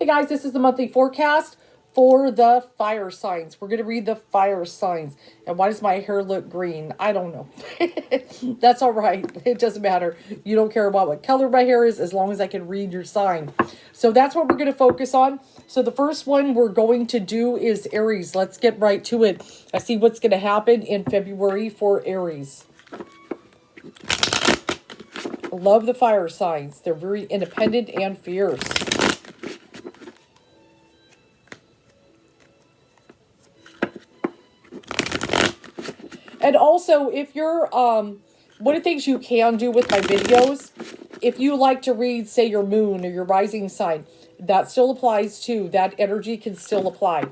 Hey guys, this is the monthly forecast for the fire signs. We're going to read the fire signs. And why does my hair look green? I don't know. That's all right. It doesn't matter. You don't care about what color my hair is as long as I can read your sign. So that's what we're going to focus on. So the first one we're going to do is Aries. Let's get right to it. I see what's going to happen in February for Aries. Love the fire signs. They're very independent and fierce. And also, if you're, one of the things you can do with my videos, if you like to read, say, your moon or your rising sign, that still applies too. That energy can still apply.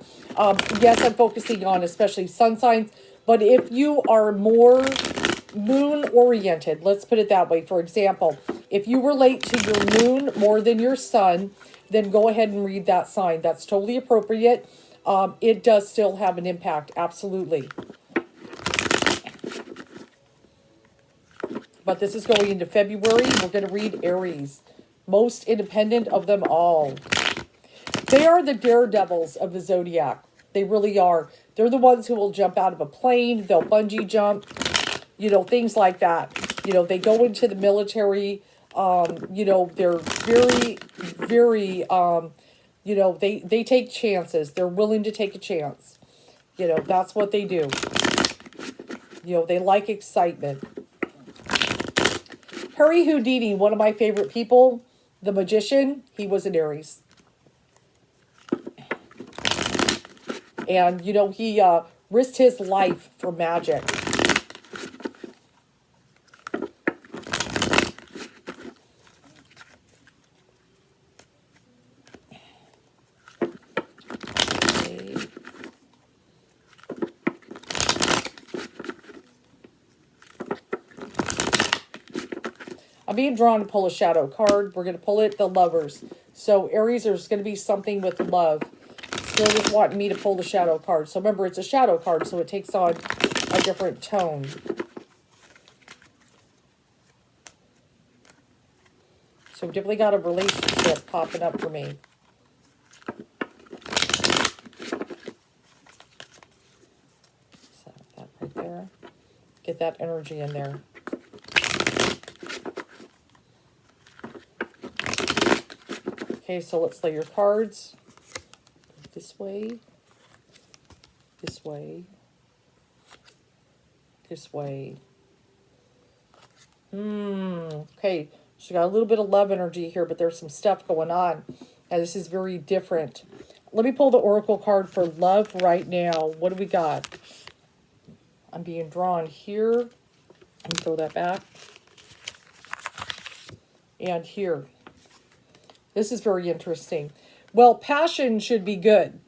Yes, I'm focusing on especially sun signs, but if you are more moon oriented, let's put it that way. For example, if you relate to your moon more than your sun, then go ahead and read that sign. That's totally appropriate. It does still have an impact. Absolutely. But this is going into February. We're going to read Aries. Most independent of them all. They are the daredevils of the zodiac. They really are. They're the ones who will jump out of a plane. They'll bungee jump. You know, things like that. You know, they go into the military. You know, they're very, very, you know, they take chances. They're willing to take a chance. You know, that's what they do. You know, they like excitement. Harry Houdini, one of my favorite people, the magician, he was an Aries. And, you know, he risked his life for magic. I'm being drawn to pull a shadow card. We're going to pull it, the Lovers. So Aries, there's going to be something with love. Spirit is wanting me to pull the shadow card. So remember, it's a shadow card, so it takes on a different tone. So we've definitely got a relationship popping up for me. Set that right there. Get that energy in there. Okay, so let's lay your cards. This way. This way. This way. Okay, so got a little bit of love energy here, but there's some stuff going on. And this is very different. Let me pull the Oracle card for love right now. What do we got? I'm being drawn here. Let me throw that back. And here. This is very interesting. Well, passion should be good.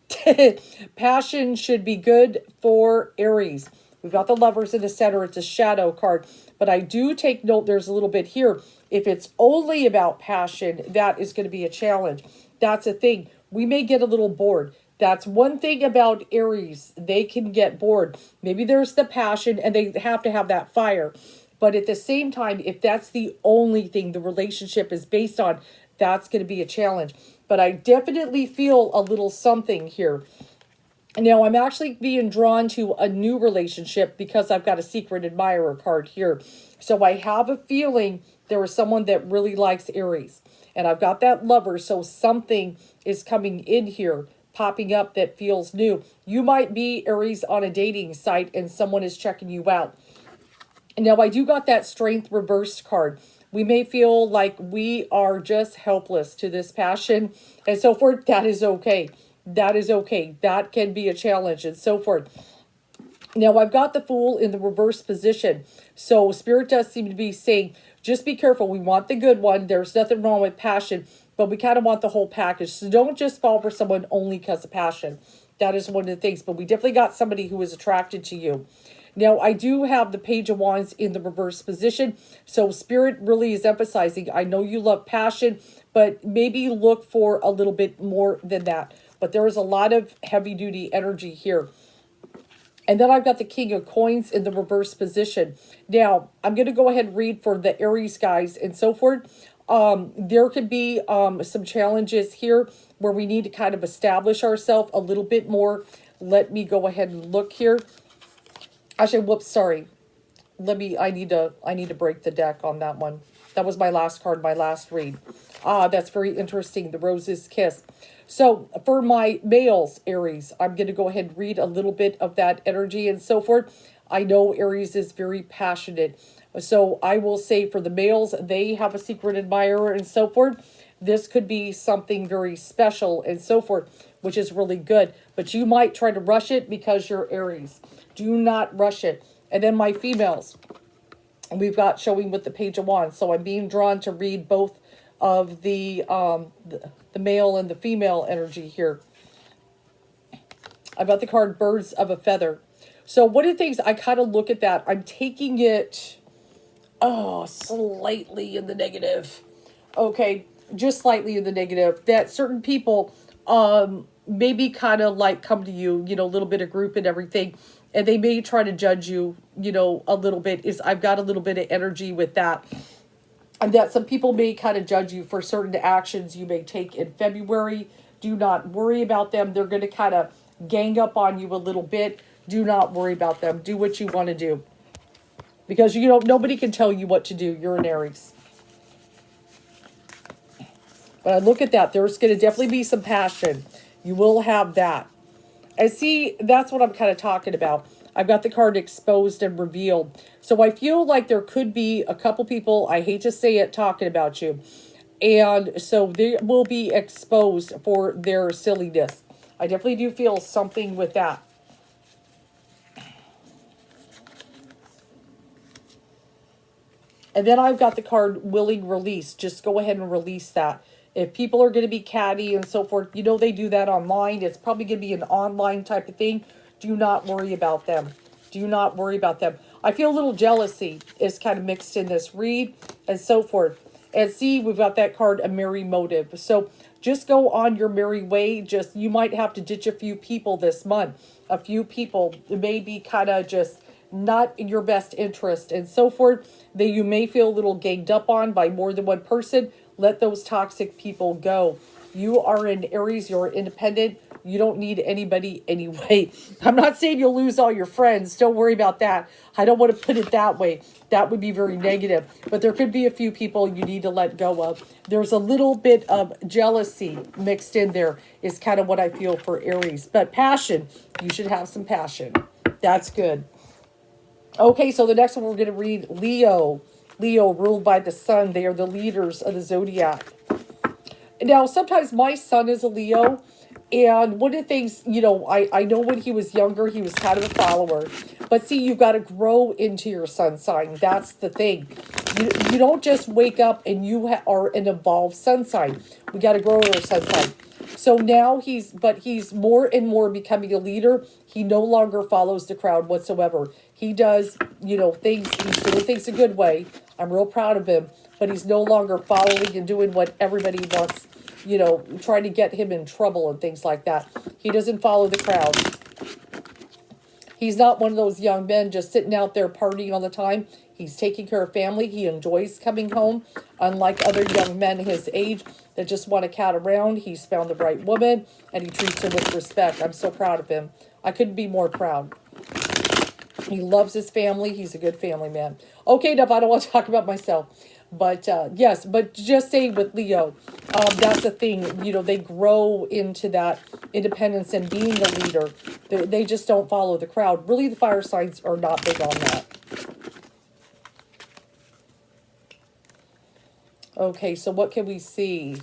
Passion should be good for Aries. We've got the Lovers in the center. It's a shadow card. But I do take note, there's a little bit here. If it's only about passion, that is going to be a challenge. That's a thing. We may get a little bored. That's one thing about Aries. They can get bored. Maybe there's the passion and they have to have that fire. But at the same time, if that's the only thing the relationship is based on, that's going to be a challenge. But I definitely feel a little something here. Now, I'm actually being drawn to a new relationship because I've got a secret admirer card here. So I have a feeling there is someone that really likes Aries. And I've got that Lover, so something is coming in here, popping up that feels new. You might be Aries on a dating site and someone is checking you out. Now, I do got that Strength reversed card. We may feel like we are just helpless to this passion and so forth. That is okay. That is okay. That can be a challenge and so forth. Now, I've got the Fool in the reverse position. So Spirit does seem to be saying, just be careful. We want the good one. There's nothing wrong with passion, but we kind of want the whole package. So don't just fall for someone only because of passion. That is one of the things. But we definitely got somebody who is attracted to you. Now, I do have the Page of Wands in the reverse position. So Spirit really is emphasizing, I know you love passion, but maybe look for a little bit more than that. But there is a lot of heavy-duty energy here. And then I've got the King of Coins in the reverse position. Now, I'm going to go ahead and read for the Aries guys and so forth. There could be some challenges here. where we need to kind of establish ourselves a little bit more. Let me go ahead and look here. Actually, whoops, sorry. I need to break the deck on that one. That was my last card, my last read. Ah, that's very interesting. The Rose's Kiss. So for my males, Aries, I'm going to go ahead and read a little bit of that energy and so forth. I know Aries is very passionate. So I will say for the males, they have a secret admirer and so forth. This could be something very special and so forth, which is really good. But you might try to rush it because you're Aries. Do not rush it. And then my females, we've got showing with the Page of Wands. So I'm being drawn to read both of the male and the female energy here. I've got the card Birds of a Feather. So one of the things I kind of look at that, I'm taking it, slightly in the negative. Okay, just slightly in the negative. That certain people maybe kind of like come to you, a little bit of group and everything, and they may try to judge you, a little bit. I've got a little bit of energy with that. And that some people may kind of judge you for certain actions you may take in February. Do not worry about them. They're going to kind of gang up on you a little bit. Do not worry about them. Do what you want to do. Because, nobody can tell you what to do. You're an Aries. But I look at that. There's going to definitely be some passion. You will have that. And see, that's what I'm kind of talking about. I've got the card Exposed and Revealed. So I feel like there could be a couple people, I hate to say it, talking about you. And so they will be exposed for their silliness. I definitely do feel something with that. And then I've got the card Willing Release. Just go ahead and release that. If people are going to be catty and so forth, they do that online. It's probably going to be an online type of thing. Do not worry about them. Do not worry about them. I feel a little jealousy is kind of mixed in this read and so forth. And see, we've got that card, A Merry Motive. So just go on your merry way. You might have to ditch a few people this month. A few people may be kind of just not in your best interest and so forth. That you may feel a little ganged up on by more than one person. Let those toxic people go. You are an Aries. You're independent. You don't need anybody anyway. I'm not saying you'll lose all your friends. Don't worry about that. I don't want to put it that way. That would be very negative. But there could be a few people you need to let go of. There's a little bit of jealousy mixed in there is kind of what I feel for Aries. But passion, you should have some passion. That's good. Okay, so the next one we're going to read Leo. Leo, ruled by the sun. They are the leaders of the zodiac. Now, sometimes my son is a Leo. And one of the things, I know when he was younger, he was kind of a follower. But see, you've got to grow into your sun sign. That's the thing. You don't just wake up and you are an evolved sun sign. We got to grow our sun sign. So now he's more and more becoming a leader. He no longer follows the crowd whatsoever. He does, things, he's doing things a good way. I'm real proud of him. But he's no longer following and doing what everybody wants, trying to get him in trouble and things like that. He doesn't follow the crowd. He's not one of those young men just sitting out there partying all the time. He's taking care of family. He enjoys coming home. Unlike other young men his age that just want to cat around, he's found the right woman and he treats her with respect. I'm so proud of him. I couldn't be more proud. He loves his family. He's a good family man. Okay, enough. I don't want to talk about myself. But yes, but just saying with Leo, that's the thing. They grow into that independence and being a leader. They just don't follow the crowd. Really, the fire signs are not big on that. Okay, so what can we see?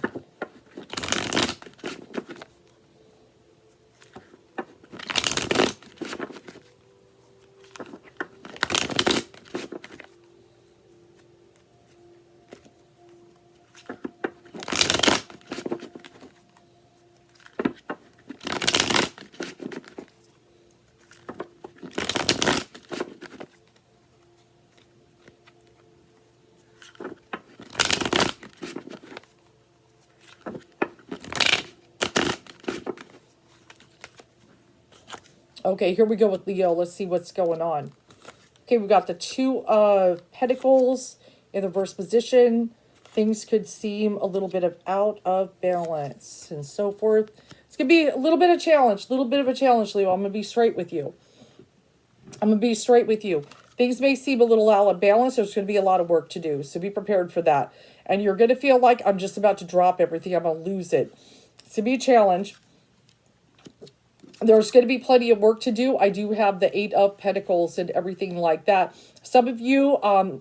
Okay, here we go with Leo. Let's see what's going on. Okay, we got the Two of Pentacles in the reverse position. things could seem a little bit of out of balance and so forth. It's going to be a little bit of a challenge, Leo. I'm going to be straight with you. Things may seem a little out of balance. There's going to be a lot of work to do. So be prepared for that. And you're going to feel like I'm just about to drop everything. I'm going to lose it. It's going to be a challenge. There's going to be plenty of work to do. I do have the 8 of Pentacles and everything like that. Some of you,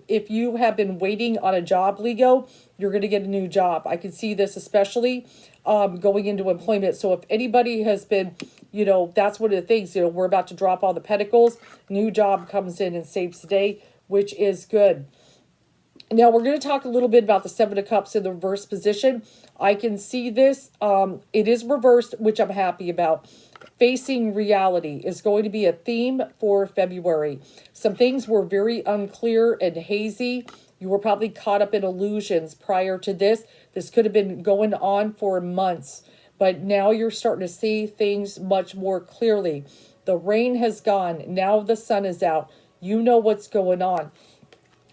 if you have been waiting on a job, Leo, you're going to get a new job. I can see this especially going into employment. So if anybody has been, that's one of the things, we're about to drop all the Pentacles. New job comes in and saves the day, which is good. Now, we're going to talk a little bit about the 7 of Cups in the reverse position. I can see this. It is reversed, which I'm happy about. Facing reality is going to be a theme for February. Some things were very unclear and hazy. You were probably caught up in illusions prior to this. This could have been going on for months. But now you're starting to see things much more clearly. The rain has gone. Now the sun is out. You know what's going on.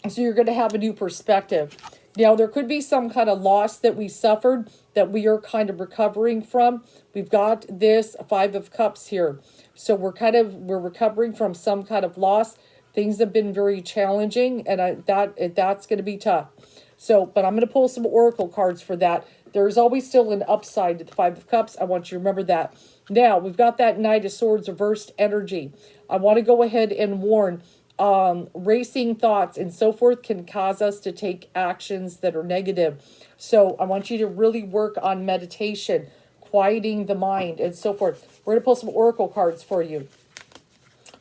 So you're going to have a new perspective. Now, there could be some kind of loss that we suffered that we are kind of recovering from. We've got this 5 of Cups here. So we're recovering from some kind of loss. Things have been very challenging, and that's going to be tough. So, but I'm going to pull some oracle cards for that. There's always still an upside to the 5 of Cups. I want you to remember that. Now, we've got that Knight of Swords reversed energy. I want to go ahead and warn racing thoughts and so forth can cause us to take actions that are negative. So I want you to really work on meditation, quieting the mind and so forth. We're going to pull some oracle cards for you.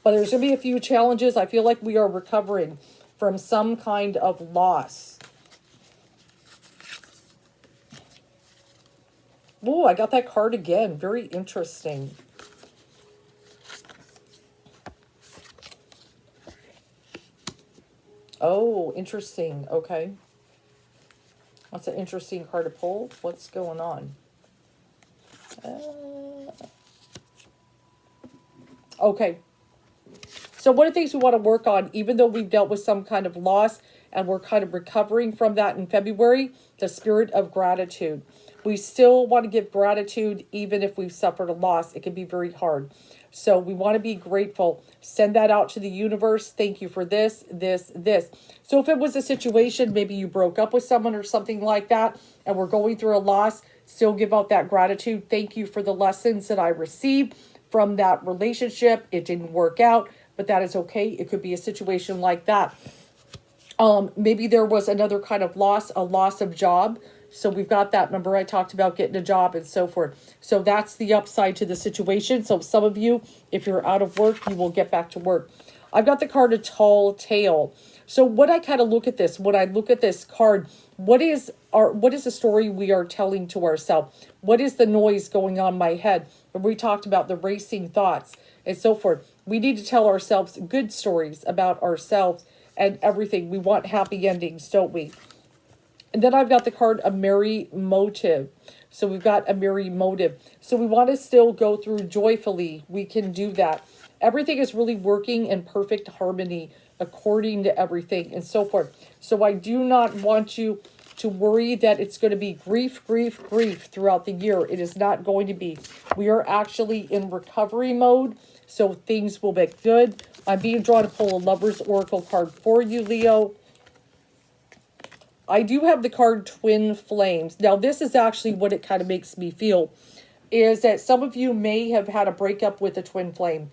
But there's going to be a few challenges. I feel like we are recovering from some kind of loss. Oh, I got that card again. Very interesting. Oh, interesting. Okay. That's an interesting card to pull. What's going on? Okay. So one of the things we want to work on, even though we've dealt with some kind of loss and we're kind of recovering from that in February, the spirit of gratitude. We still want to give gratitude even if we've suffered a loss. It can be very hard. So we want to be grateful. Send that out to the universe. Thank you for this, this, this. So if it was a situation, maybe you broke up with someone or something like that, and we're going through a loss, still give out that gratitude. Thank you for the lessons that I received from that relationship. It didn't work out, but that is okay. It could be a situation like that. Maybe there was another kind of loss, a loss of job. So we've got that. Remember, I talked about getting a job and so forth. So that's the upside to the situation. So some of you, if you're out of work, you will get back to work. I've got the card of Tall Tale. So what I kind of look at this, when I look at this card, what is the story we are telling to ourselves? What is the noise going on in my head? When we talked about the racing thoughts and so forth, we need to tell ourselves good stories about ourselves and everything. We want happy endings, don't we? And then I've got the card, a merry motive. So we've got a merry motive. So we want to still go through joyfully. We can do that. Everything is really working in perfect harmony according to everything and so forth. So I do not want you to worry that it's going to be grief, grief, grief throughout the year. It is not going to be. We are actually in recovery mode. So things will be good. I'm being drawn to pull a Lover's Oracle card for you, Leo. I do have the card Twin Flames. Now, this is actually what it kind of makes me feel, is that some of you may have had a breakup with a twin flame.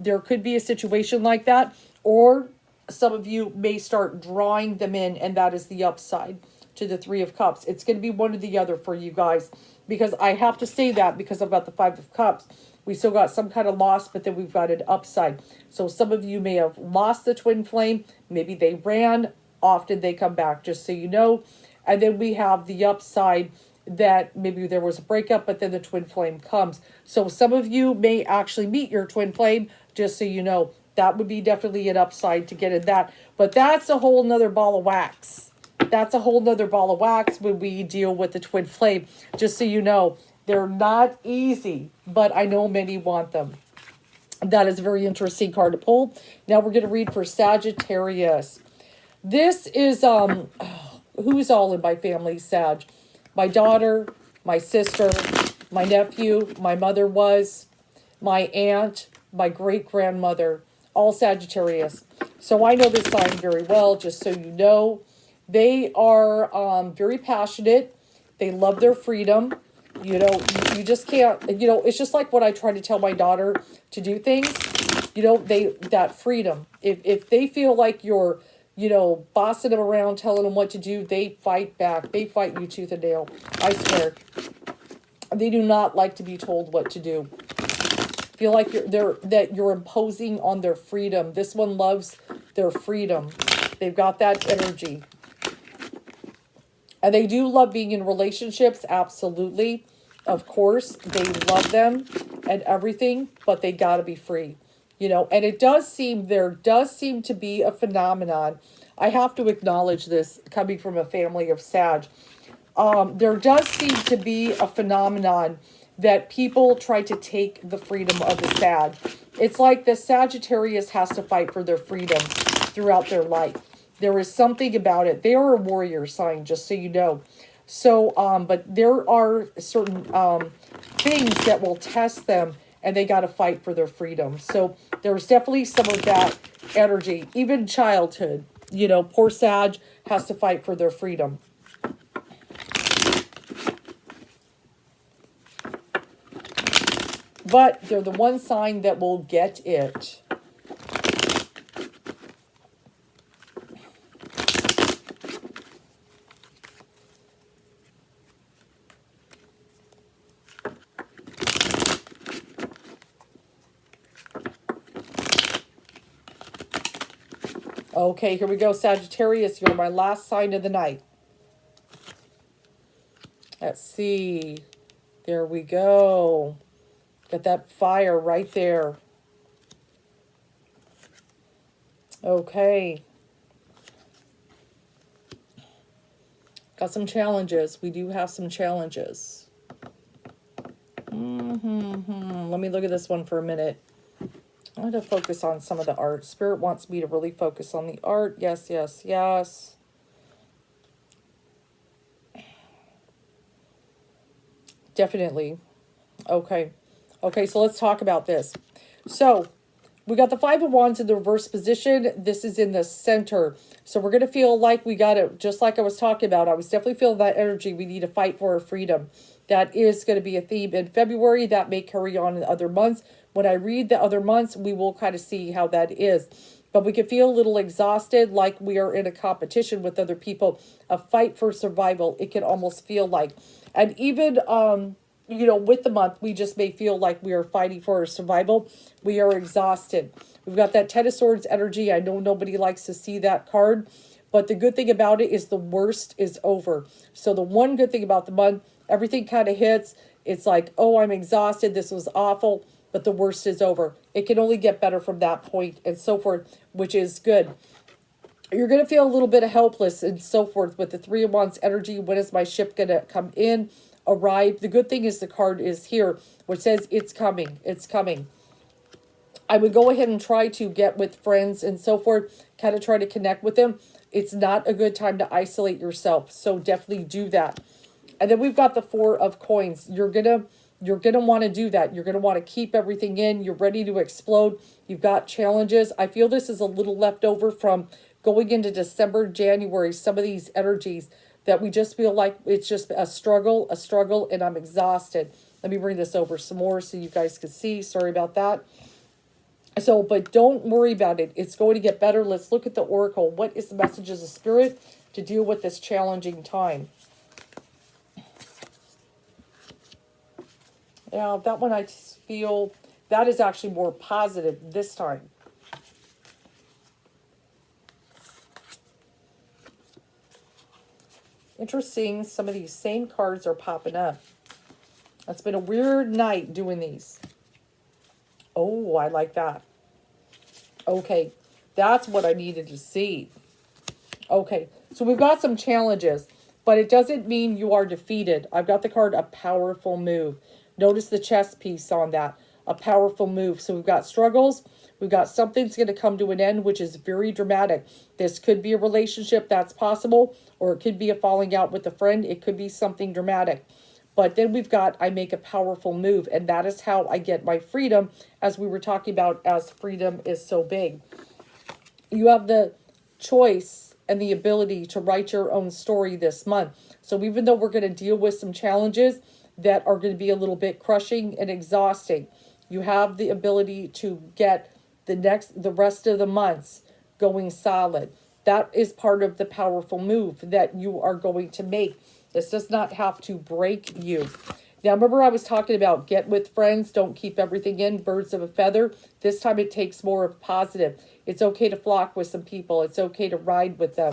There could be a situation like that, or some of you may start drawing them in, and that is the upside to the 3 of Cups. It's going to be one or the other for you guys, because I have to say that because I've got the 5 of Cups. We still got some kind of loss, but then we've got an upside. So some of you may have lost the twin flame. Maybe they ran. Often they come back, just so you know. And then we have the upside that maybe there was a breakup, but then the twin flame comes. So some of you may actually meet your twin flame, just so you know. That would be definitely an upside to get in that. But that's a whole nother ball of wax. That's a whole nother ball of wax when we deal with the twin flame. Just so you know, they're not easy, but I know many want them. That is a very interesting card to pull. Now we're going to read for Sagittarius. This is, who's all in my family, Sag? My daughter, my sister, my nephew, my mother was, my aunt, my great-grandmother, all Sagittarius. So I know this sign very well, just so you know. They are very passionate. They love their freedom. You know, you just can't, you know, it's just like what I try to tell my daughter to do things. You know, that freedom. If they feel like you're, you know, bossing them around, telling them what to do, they fight back. They fight you tooth and nail. I swear. They do not like to be told what to do. Feel like you're imposing on their freedom. This one loves their freedom. They've got that energy. And they do love being in relationships, absolutely. Of course, they love them and everything, but they got to be free. You know, and there does seem to be a phenomenon. I have to acknowledge this coming from a family of Sag. There does seem to be a phenomenon that people try to take the freedom of the Sag. It's like the Sagittarius has to fight for their freedom throughout their life. There is something about it. They are a warrior sign, just so you know. So, but there are certain things that will test them, and they got to fight for their freedom. So there's definitely some of that energy. Even childhood, you know, poor Sag has to fight for their freedom. But they're the one sign that will get it. Okay, here we go, Sagittarius. You're my last sign of the night. Let's see. There we go. Got that fire right there. Okay. Got some challenges. We do have some challenges. Let me look at this one for a minute. I'm going to focus on some of the art. Spirit wants me to really focus on the art. Yes, yes, yes. Definitely. Okay. Okay, so let's talk about this. So, we got the Five of Wands in the reverse position. This is in the center. So we're going to feel like we got it, just like I was talking about. I was definitely feeling that energy. We need to fight for our freedom. That is going to be a theme in February. That may carry on in other months. When I read the other months, we will kind of see how that is. But we can feel a little exhausted, like we are in a competition with other people. A fight for survival, it can almost feel like. And even, you know, with the month, we just may feel like we are fighting for our survival. We are exhausted. We've got that Ten of Swords energy. I know nobody likes to see that card. But the good thing about it is the worst is over. So the one good thing about the month, everything kind of hits. It's like, oh, I'm exhausted. This was awful. But the worst is over. It can only get better from that point and so forth, which is good. You're going to feel a little bit of helpless and so forth with the Three of Wands energy. When is my ship going to come in, arrive? The good thing is the card is here, which says it's coming. It's coming. I would go ahead and try to get with friends and so forth, kind of try to connect with them. It's not a good time to isolate yourself, so definitely do that. And then we've got the Four of Coins. You're gonna want to do that. You're gonna want to keep everything in. You're ready to explode. You've got challenges. I feel this is a little left over from going into December, January. Some of these energies that we just feel like it's just a struggle, and I'm exhausted. Let me bring this over some more so you guys can see. Sorry about that. So, but don't worry about it. It's going to get better. Let's look at the Oracle. What is the messages of Spirit to deal with this challenging time? Now, that one I just feel that is actually more positive this time. Interesting. Some of these same cards are popping up. It's been a weird night doing these. Oh, I like that. Okay, that's what I needed to see. Okay, so we've got some challenges, but it doesn't mean you are defeated. I've got the card A Powerful Move. Notice the chess piece on that. a powerful move. So we've got struggles. We've got something's going to come to an end, which is very dramatic. This could be a relationship that's possible, or it could be a falling out with a friend. It could be something dramatic. But then we've got, I make a powerful move, and that is how I get my freedom, as we were talking about, as freedom is so big. You have the choice and the ability to write your own story this month. So even though we're going to deal with some challenges that are going to be a little bit crushing and exhausting, you have the ability to get the rest of the months going solid. That is part of the powerful move that you are going to make. This does not have to break you. Now, remember I was talking about get with friends, don't keep everything in, birds of a feather. This time it takes more of positive. It's okay to flock with some people. It's okay to ride with them.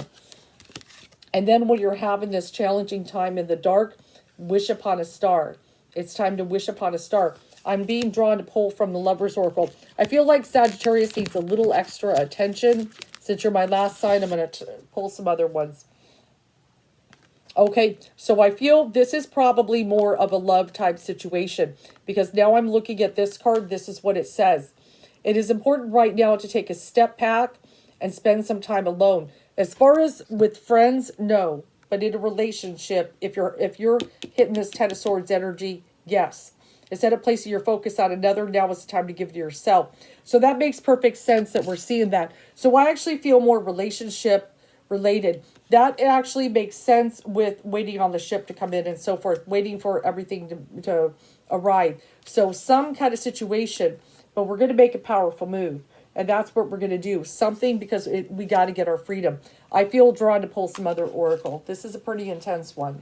And then when you're having this challenging time in the dark, wish upon a star. It's time to wish upon a star. I'm being drawn to pull from the Lover's Oracle. I feel like Sagittarius needs a little extra attention. Since you're my last sign, I'm going to pull some other ones. Okay, so I feel this is probably more of a love type situation, because now I'm looking at this card. This is what it says. It is important right now to take a step back and spend some time alone. As far as with friends, no. But in a relationship, if you're hitting this Ten of Swords energy, yes. Instead of placing your focus on another, now is the time to give it to yourself. So that makes perfect sense that we're seeing that. So I actually feel more relationship related. That actually makes sense with waiting on the ship to come in and so forth, waiting for everything to arrive. So some kind of situation, but we're going to make a powerful move. And that's what we're going to do. Something, because we got to get our freedom. I feel drawn to pull some other oracle. This is a pretty intense one.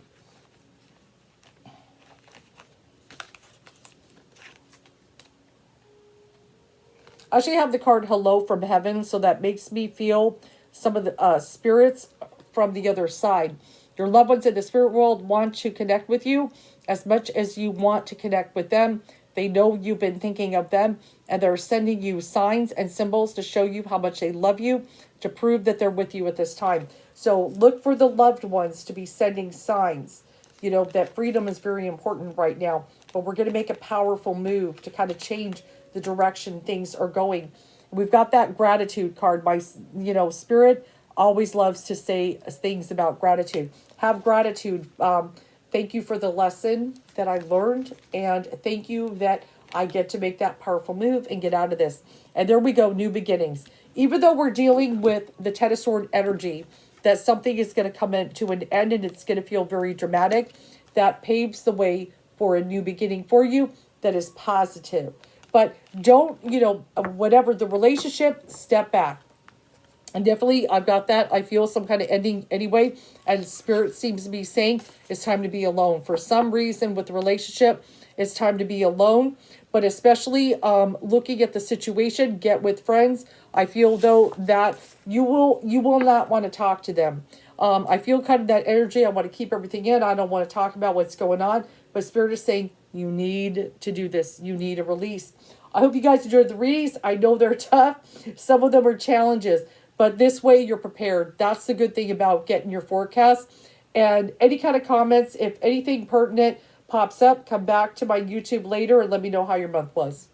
I actually have the card Hello from Heaven, so that makes me feel some of the spirits from the other side. Your loved ones in the spirit world want to connect with you as much as you want to connect with them. They know you've been thinking of them, and they're sending you signs and symbols to show you how much they love you, to prove that they're with you at this time. So look for the loved ones to be sending signs. You know, that freedom is very important right now, but we're going to make a powerful move to kind of change the direction things are going. We've got that gratitude card. My, spirit always loves to say things about gratitude. Have gratitude. Thank you for the lesson that I learned, and thank you that I get to make that powerful move and get out of this. And there we go, new beginnings. Even though we're dealing with the Ten of Swords energy, that something is going to come to an end and it's going to feel very dramatic, that paves the way for a new beginning for you that is positive. But don't, whatever the relationship, step back. And definitely, I've got that. I feel some kind of ending anyway. And Spirit seems to be saying it's time to be alone. For some reason with the relationship, it's time to be alone. But especially looking at the situation, get with friends. I feel, though, that you will not want to talk to them. I feel kind of that energy. I want to keep everything in. I don't want to talk about what's going on. But Spirit is saying you need to do this. You need a release. I hope you guys enjoyed the readings. I know they're tough. Some of them are challenges. But this way you're prepared. That's the good thing about getting your forecast. And any kind of comments, if anything pertinent pops up, come back to my YouTube later and let me know how your month was.